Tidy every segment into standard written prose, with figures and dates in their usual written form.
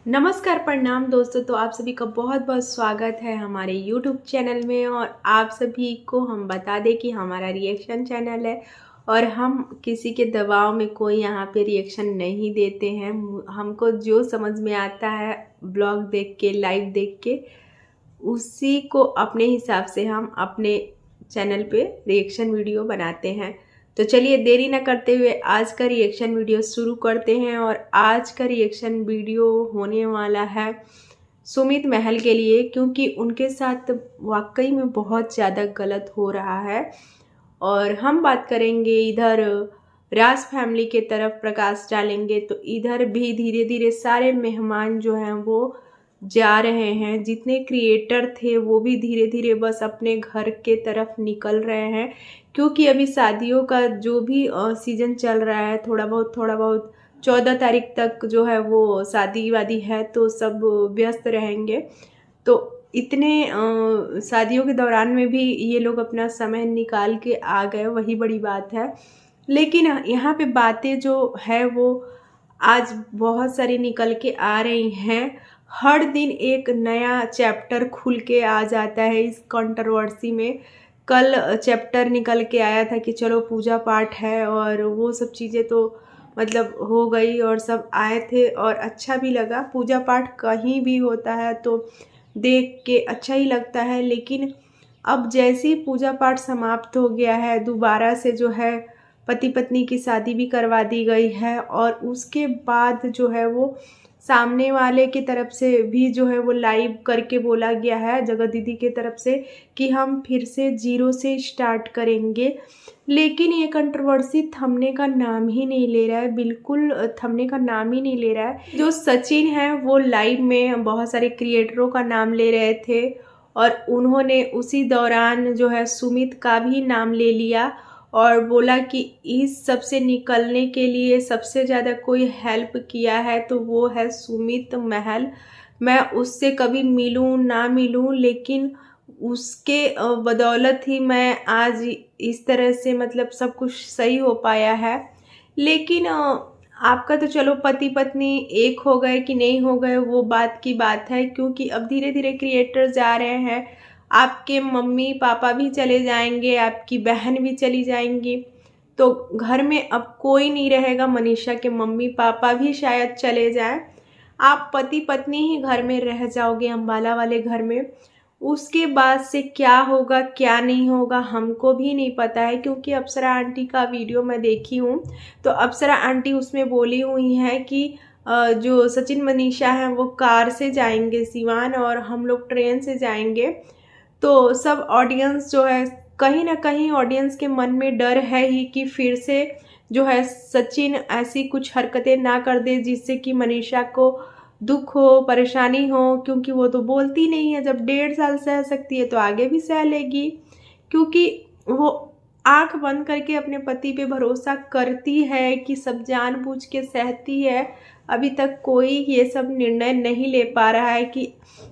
नमस्कार, प्रणाम दोस्तों। तो आप सभी का बहुत बहुत स्वागत है हमारे YouTube चैनल में। और आप सभी को हम बता दें कि हमारा रिएक्शन चैनल है और हम किसी के दबाव में कोई यहाँ पे रिएक्शन नहीं देते हैं। हमको जो समझ में आता है ब्लॉग देख के, लाइव देख के, उसी को अपने हिसाब से हम अपने चैनल पे रिएक्शन वीडियो बनाते हैं। तो चलिए देरी ना करते हुए आज का रिएक्शन वीडियो शुरू करते हैं। और आज का रिएक्शन वीडियो होने वाला है सुमित महल के लिए, क्योंकि उनके साथ वाकई में बहुत ज़्यादा गलत हो रहा है। और हम बात करेंगे इधर राज फैमिली के तरफ प्रकाश डालेंगे, तो इधर भी धीरे धीरे सारे मेहमान जो हैं वो जा रहे हैं। जितने क्रिएटर थे वो भी धीरे धीरे बस अपने घर के तरफ निकल रहे हैं, क्योंकि अभी शादियों का जो भी सीज़न चल रहा है, थोड़ा बहुत 14 तारीख तक जो है वो शादी वादी है, तो सब व्यस्त रहेंगे। तो इतने शादियों के दौरान में भी ये लोग अपना समय निकाल के आ गए, वही बड़ी बात है। लेकिन यहाँ पे बातें जो है वो आज बहुत सारी निकल के आ रही हैं। हर दिन एक नया चैप्टर खुल के आ जाता है इस कंट्रोवर्सी में। कल चैप्टर निकल के आया था कि चलो पूजा पाठ है, और वो सब चीज़ें तो मतलब हो गई और सब आए थे और अच्छा भी लगा। पूजा पाठ कहीं भी होता है तो देख के अच्छा ही लगता है। लेकिन अब जैसे ही पूजा पाठ समाप्त हो गया है, दोबारा से जो है पति पत्नी की शादी भी करवा दी गई है, और उसके बाद जो है वो सामने वाले की तरफ से भी जो है वो लाइव करके बोला गया है जगत दीदी के तरफ से कि हम फिर से जीरो से स्टार्ट करेंगे। लेकिन ये कंट्रोवर्सी थमने का नाम ही नहीं ले रहा है, बिल्कुल थमने का नाम ही नहीं ले रहा है। जो सचिन है वो लाइव में बहुत सारे क्रिएटरों का नाम ले रहे थे, और उन्होंने उसी दौरान जो है सुमित का भी नाम ले लिया और बोला कि इस सब से निकलने के लिए सबसे ज़्यादा कोई हेल्प किया है तो वो है सुमित महल। मैं उससे कभी मिलूं ना मिलूं, लेकिन उसके बदौलत ही मैं आज इस तरह से मतलब सब कुछ सही हो पाया है। लेकिन आपका तो चलो पति पत्नी एक हो गए कि नहीं हो गए वो बात की बात है, क्योंकि अब धीरे धीरे क्रिएटर जा रहे हैं। आपके मम्मी पापा भी चले जाएंगे, आपकी बहन भी चली जाएंगी, तो घर में अब कोई नहीं रहेगा। मनीषा के मम्मी पापा भी शायद चले जाएं, आप पति पत्नी ही घर में रह जाओगे अंबाला वाले घर में। उसके बाद से क्या होगा क्या नहीं होगा हमको भी नहीं पता है, क्योंकि अप्सरा आंटी का वीडियो मैं देखी हूँ तो अप्सरा आंटी उसमें बोली हुई हैं कि जो सचिन मनीषा हैं वो कार से जाएंगे सिवान और हम लोग ट्रेन से जाएंगे। तो सब ऑडियंस जो है, कहीं ना कहीं ऑडियंस के मन में डर है ही कि फिर से जो है सचिन ऐसी कुछ हरकतें ना कर दे जिससे कि मनीषा को दुख हो, परेशानी हो, क्योंकि वो तो बोलती नहीं है। जब 1.5 साल सह सकती है तो आगे भी सह लेगी, क्योंकि वो आंख बंद करके अपने पति पे भरोसा करती है कि सब जानबूझ के सहती है। अभी तक कोई ये सब निर्णय नहीं ले पा रहा है कि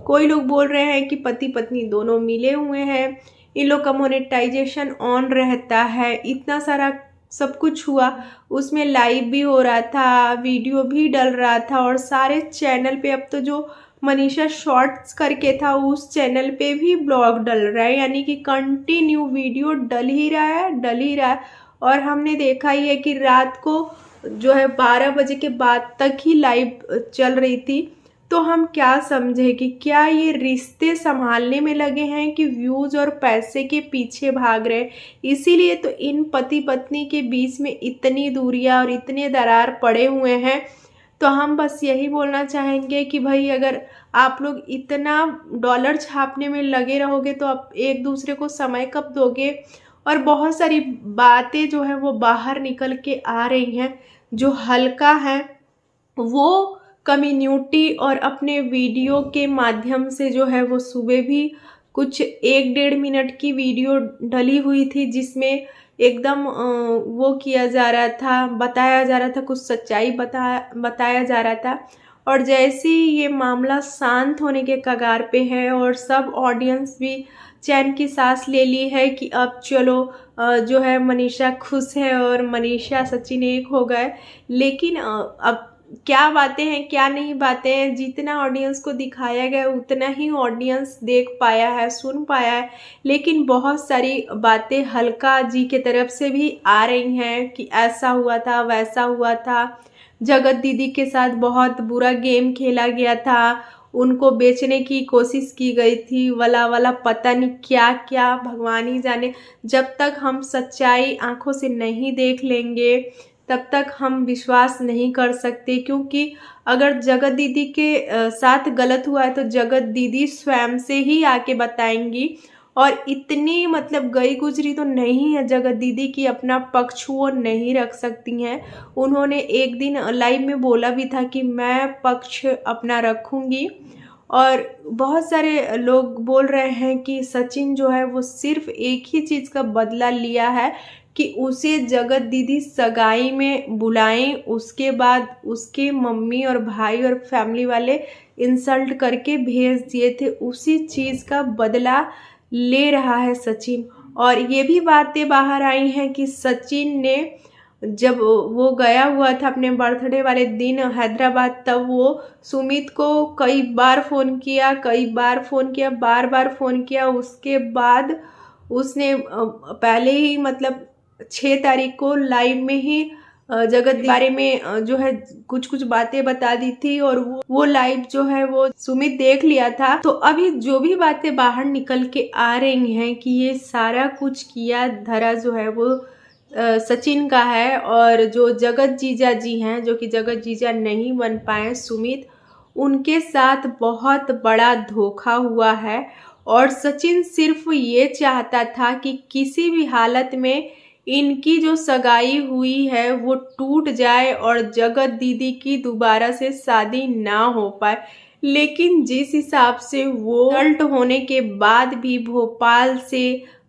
कोई लोग बोल रहे हैं कि पति पत्नी दोनों मिले हुए हैं, इन लोग का मोनेटाइजेशन ऑन रहता है, इतना सारा सब कुछ हुआ, उसमें लाइव भी हो रहा था, वीडियो भी डल रहा था, और सारे चैनल पे अब तो जो मनीषा शॉर्ट्स करके था उस चैनल पे भी ब्लॉग डल रहा है, यानी कि कंटिन्यू वीडियो डल ही रहा है। और हमने देखा ही है कि रात को जो है 12 बजे के बाद तक ही लाइव चल रही थी। तो हम क्या समझे कि क्या ये रिश्ते संभालने में लगे हैं कि व्यूज और पैसे के पीछे भाग रहे। इसीलिए तो इन पति पत्नी के बीच में इतनी दूरियां और इतने दरार पड़े हुए हैं। तो हम बस यही बोलना चाहेंगे कि भाई अगर आप लोग इतना डॉलर छापने में लगे रहोगे तो आप एक दूसरे को समय कब दोगे। और बहुत सारी बातें जो है वो बाहर निकल के आ रही हैं जो हल्का है, वो कम्युनिटी और अपने वीडियो के माध्यम से जो है वो सुबह भी कुछ 1-1.5 मिनट की वीडियो डली हुई थी जिसमें एकदम वो किया जा रहा था, बताया जा रहा था, कुछ सच्चाई बताया जा रहा था। और जैसे ही ये मामला शांत होने के कगार पे है और सब ऑडियंस भी चैन की सांस ले ली है कि अब चलो जो है मनीषा खुश है और मनीषा सचिन एक हो गए। लेकिन अब क्या बातें हैं क्या नहीं बातें हैं, जितना ऑडियंस को दिखाया गया उतना ही ऑडियंस देख पाया है, सुन पाया है। लेकिन बहुत सारी बातें हल्का जी के तरफ से भी आ रही हैं कि ऐसा हुआ था, वैसा हुआ था, जगत दीदी के साथ बहुत बुरा गेम खेला गया था, उनको बेचने की कोशिश की गई थी, वाला वाला पता नहीं क्या क्या, भगवान ही जाने। जब तक हम सच्चाई आंखों से नहीं देख लेंगे तब तक हम विश्वास नहीं कर सकते, क्योंकि अगर जगत दीदी के साथ गलत हुआ है तो जगत दीदी स्वयं से ही आके बताएंगी। और इतनी मतलब गई गुजरी तो नहीं है जगत दीदी की अपना पक्ष वो नहीं रख सकती हैं। उन्होंने एक दिन लाइव में बोला भी था कि मैं पक्ष अपना रखूंगी। और बहुत सारे लोग बोल रहे हैं कि सचिन जो है वो सिर्फ एक ही चीज़ का बदला लिया है कि उसे जगत दीदी सगाई में बुलाएं, उसके बाद उसके मम्मी और भाई और फैमिली वाले इंसल्ट करके भेज दिए थे, उसी चीज़ का बदला ले रहा है सचिन। और ये भी बातें बाहर आई हैं कि सचिन ने जब वो गया हुआ था अपने बर्थडे वाले दिन हैदराबाद, तब वो सुमित को कई बार फ़ोन किया, बार बार फ़ोन किया। उसके बाद उसने पहले ही मतलब 6 तारीख को लाइव में ही जगत के बारे में जो है कुछ कुछ बातें बता दी थी, और वो लाइव जो है वो सुमित देख लिया था। तो अभी जो भी बातें बाहर निकल के आ रही हैं कि ये सारा कुछ किया धरा जो है वो सचिन का है, और जो जगत जीजा जी हैं, जो कि जगत जीजा नहीं बन पाए सुमित, उनके साथ बहुत बड़ा धोखा हुआ है। और सचिन सिर्फ ये चाहता था कि किसी भी हालत में इनकी जो सगाई हुई है वो टूट जाए और जगत दीदी की दोबारा से शादी ना हो पाए। लेकिन जिस हिसाब से वो रिजल्ट होने के बाद भी भोपाल से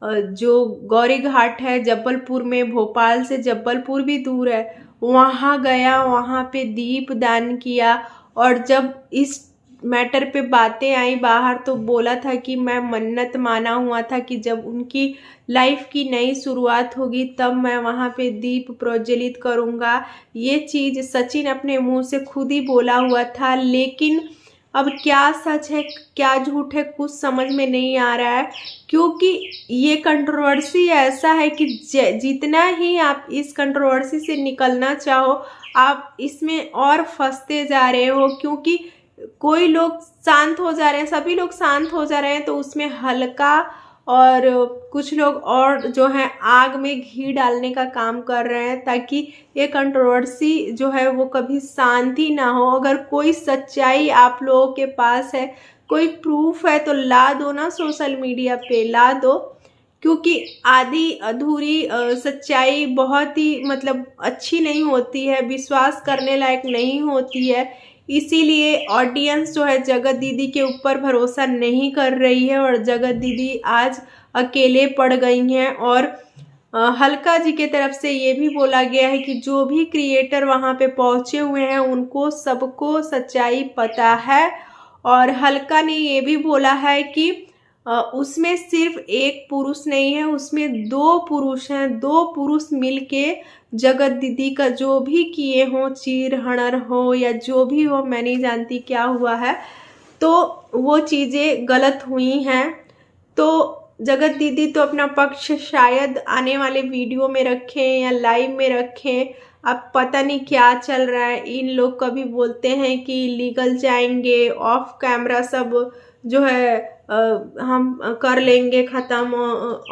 जो गौरी घाट है जबलपुर में, भोपाल से जबलपुर भी दूर है, वहाँ गया, वहाँ पे दीप दान किया। और जब इस मैटर पे बातें आई बाहर तो बोला था कि मैं मन्नत माना हुआ था कि जब उनकी लाइफ की नई शुरुआत होगी तब मैं वहाँ पे दीप प्रज्वलित करूँगा। ये चीज़ सचिन अपने मुंह से खुद ही बोला हुआ था। लेकिन अब क्या सच है क्या झूठ है कुछ समझ में नहीं आ रहा है, क्योंकि ये कंट्रोवर्सी ऐसा है कि जितना ही आप इस कंट्रोवर्सी से निकलना चाहो आप इसमें और फंसते जा रहे हो। क्योंकि कोई लोग शांत हो जा रहे हैं, सभी लोग शांत हो जा रहे हैं, तो उसमें हल्का और कुछ लोग और जो है आग में घी डालने का काम कर रहे हैं ताकि ये कंट्रोवर्सी जो है वो कभी शांति ना हो। अगर कोई सच्चाई आप लोगों के पास है, कोई प्रूफ है तो ला दो ना, सोशल मीडिया पे ला दो। क्योंकि आधी अधूरी सच्चाई बहुत ही मतलब अच्छी नहीं होती है, विश्वास करने लायक नहीं होती है। इसीलिए ऑडियंस जो है जगत दीदी के ऊपर भरोसा नहीं कर रही है और जगत दीदी आज अकेले पड़ गई हैं। और हल्का जी के तरफ से ये भी बोला गया है कि जो भी क्रिएटर वहाँ पे पहुँचे हुए हैं उनको सबको सच्चाई पता है। और हल्का ने ये भी बोला है कि उसमें सिर्फ एक पुरुष नहीं है, उसमें 2 पुरुष हैं, 2 पुरुष मिलके जगत दीदी का जो भी किए हों, चीर हनर हो या जो भी हो, मैं नहीं जानती क्या हुआ है, तो वो चीज़ें गलत हुई हैं। तो जगत दीदी तो अपना पक्ष शायद आने वाले वीडियो में रखें या लाइव में रखें। अब पता नहीं क्या चल रहा है। इन लोग कभी बोलते हैं कि लीगल जाएंगे, ऑफ कैमरा सब जो है हम कर लेंगे ख़त्म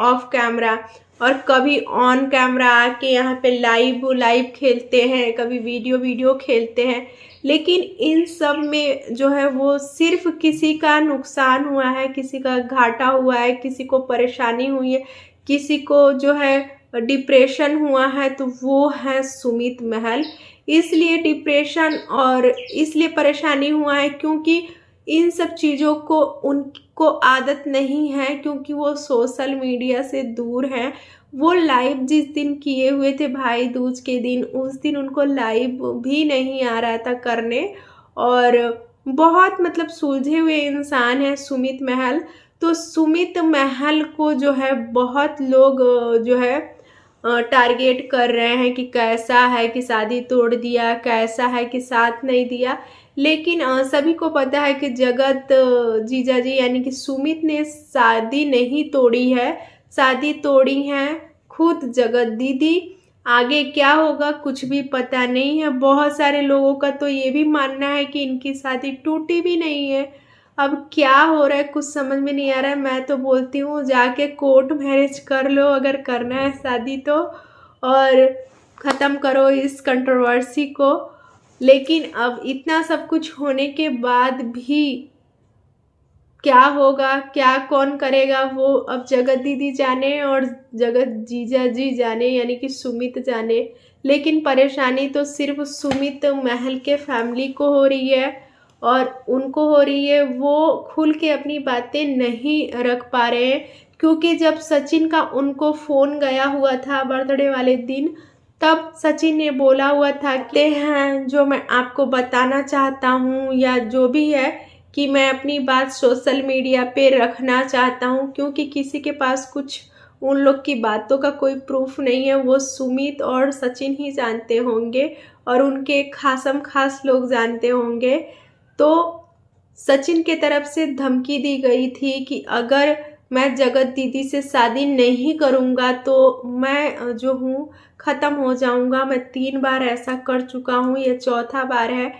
ऑफ कैमरा, और कभी ऑन कैमरा आके यहाँ पे लाइव खेलते हैं, कभी वीडियो खेलते हैं। लेकिन इन सब में जो है वो सिर्फ किसी का नुकसान हुआ है, किसी का घाटा हुआ है, किसी को परेशानी हुई है, किसी को जो है डिप्रेशन हुआ है, तो वो है सुमित महल। इसलिए डिप्रेशन और इसलिए परेशानी हुआ है क्योंकि इन सब चीज़ों को उनको आदत नहीं है, क्योंकि वो सोशल मीडिया से दूर हैं। वो लाइव जिस दिन किए हुए थे भाई दूज के दिन, उस दिन उनको लाइव भी नहीं आ रहा था करने। और बहुत मतलब सुलझे हुए इंसान है सुमित महल। तो सुमित महल को जो है बहुत लोग जो है टारगेट कर रहे हैं कि कैसा है कि शादी तोड़ दिया, कैसा है कि साथ नहीं दिया। लेकिन सभी को पता है कि जगत जीजा जी यानी कि सुमित ने शादी नहीं तोड़ी है, शादी तोड़ी हैं खुद जगत दीदी। आगे क्या होगा कुछ भी पता नहीं है। बहुत सारे लोगों का तो ये भी मानना है कि इनकी शादी टूटी भी नहीं है। अब क्या हो रहा है कुछ समझ में नहीं आ रहा है। मैं तो बोलती हूँ जाके कोर्ट मैरिज कर लो अगर करना है शादी तो, और ख़त्म करो इस कंट्रोवर्सी को। लेकिन अब इतना सब कुछ होने के बाद भी क्या होगा, क्या कौन करेगा, वो अब जगत दीदी जाने और जगत जीजा जी जाने यानी कि सुमित जाने। लेकिन परेशानी तो सिर्फ सुमित महल के फैमिली को हो रही है और उनको हो रही है। वो खुल के अपनी बातें नहीं रख पा रहे हैं, क्योंकि जब सचिन का उनको फ़ोन गया हुआ था बर्थडे वाले दिन, तब सचिन ने बोला हुआ था कि हैं जो मैं आपको बताना चाहता हूँ या जो भी है कि मैं अपनी बात सोशल मीडिया पे रखना चाहता हूँ, क्योंकि किसी के पास कुछ उन लोग की बातों का कोई प्रूफ नहीं है। वो सुमित और सचिन ही जानते होंगे और उनके खासम खास लोग जानते होंगे। तो सचिन के तरफ से धमकी दी गई थी कि अगर मैं जगत दीदी से शादी नहीं करूँगा तो मैं जो हूँ ख़त्म हो जाऊँगा। मैं 3 बार ऐसा कर चुका हूँ, ये चौथा बार है।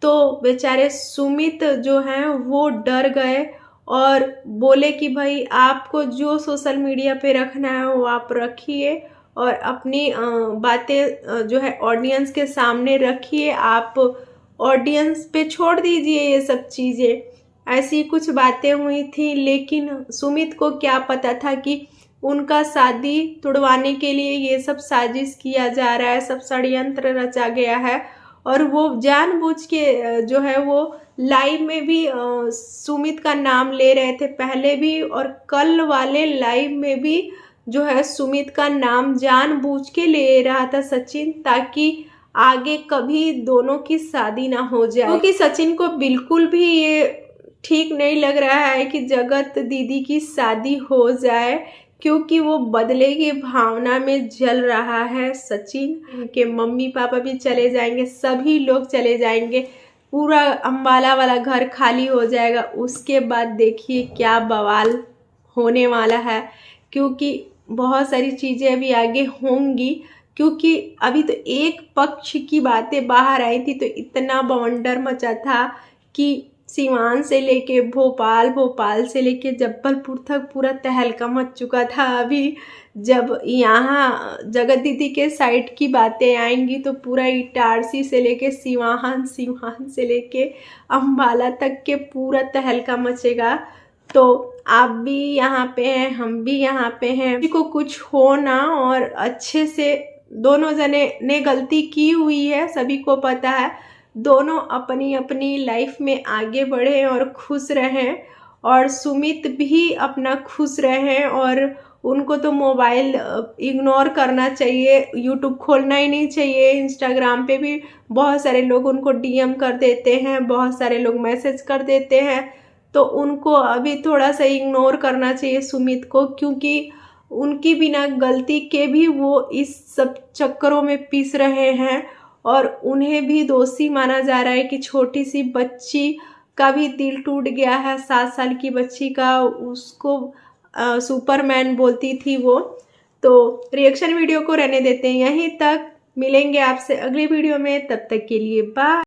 तो बेचारे सुमित जो हैं वो डर गए और बोले कि भाई आपको जो सोशल मीडिया पे रखना है वो आप रखिए और अपनी बातें जो है ऑडियंस के सामने रखिए, आप ऑडियंस पे छोड़ दीजिए ये सब चीज़ें। ऐसी कुछ बातें हुई थी। लेकिन सुमित को क्या पता था कि उनका शादी तुड़वाने के लिए ये सब साजिश किया जा रहा है, सब षड्यंत्र रचा गया है। और वो जानबूझ के जो है वो लाइव में भी सुमित का नाम ले रहे थे पहले भी, और कल वाले लाइव में भी जो है सुमित का नाम जानबूझ के ले रहा था सचिन, ताकि आगे कभी दोनों की शादी ना हो जाए। क्योंकि सचिन को बिल्कुल भी ये ठीक नहीं लग रहा है कि जगत दीदी की शादी हो जाए, क्योंकि वो बदले की भावना में जल रहा है। सचिन के मम्मी पापा भी चले जाएंगे, सभी लोग चले जाएंगे, पूरा अंबाला वाला घर खाली हो जाएगा। उसके बाद देखिए क्या बवाल होने वाला है, क्योंकि बहुत सारी चीज़ें अभी आगे होंगी। क्योंकि अभी तो एक पक्ष की बातें बाहर आई थी तो इतना बवंडर मचा था कि सीवान से लेके भोपाल, भोपाल से लेके जबलपुर तक पूरा तहलका मच चुका था। अभी जब यहाँ जगत दीदी के साइड की बातें आएंगी तो पूरा इटारसी से लेके सीवान, सीवान से लेके अंबाला तक के पूरा तहलका मचेगा। तो आप भी यहाँ पे हैं, हम भी यहाँ पे हैं, किसी को कुछ हो ना, और अच्छे से दोनों जने ने गलती की हुई है, सभी को पता है। दोनों अपनी अपनी लाइफ में आगे बढ़े और खुश रहें, और सुमित भी अपना खुश रहें। और उनको तो मोबाइल इग्नोर करना चाहिए, यूट्यूब खोलना ही नहीं चाहिए। इंस्टाग्राम पे भी बहुत सारे लोग उनको डीएम कर देते हैं, बहुत सारे लोग मैसेज कर देते हैं, तो उनको अभी थोड़ा सा इग्नोर करना चाहिए सुमित को, क्योंकि उनकी बिना गलती के भी वो इस सब चक्करों में पिस रहे हैं और उन्हें भी दोषी माना जा रहा है कि छोटी सी बच्ची का भी दिल टूट गया है, 7 साल की बच्ची का, उसको सुपरमैन बोलती थी वो। तो रिएक्शन वीडियो को रहने देते हैं यहीं तक, मिलेंगे आपसे अगली वीडियो में, तब तक के लिए बाय।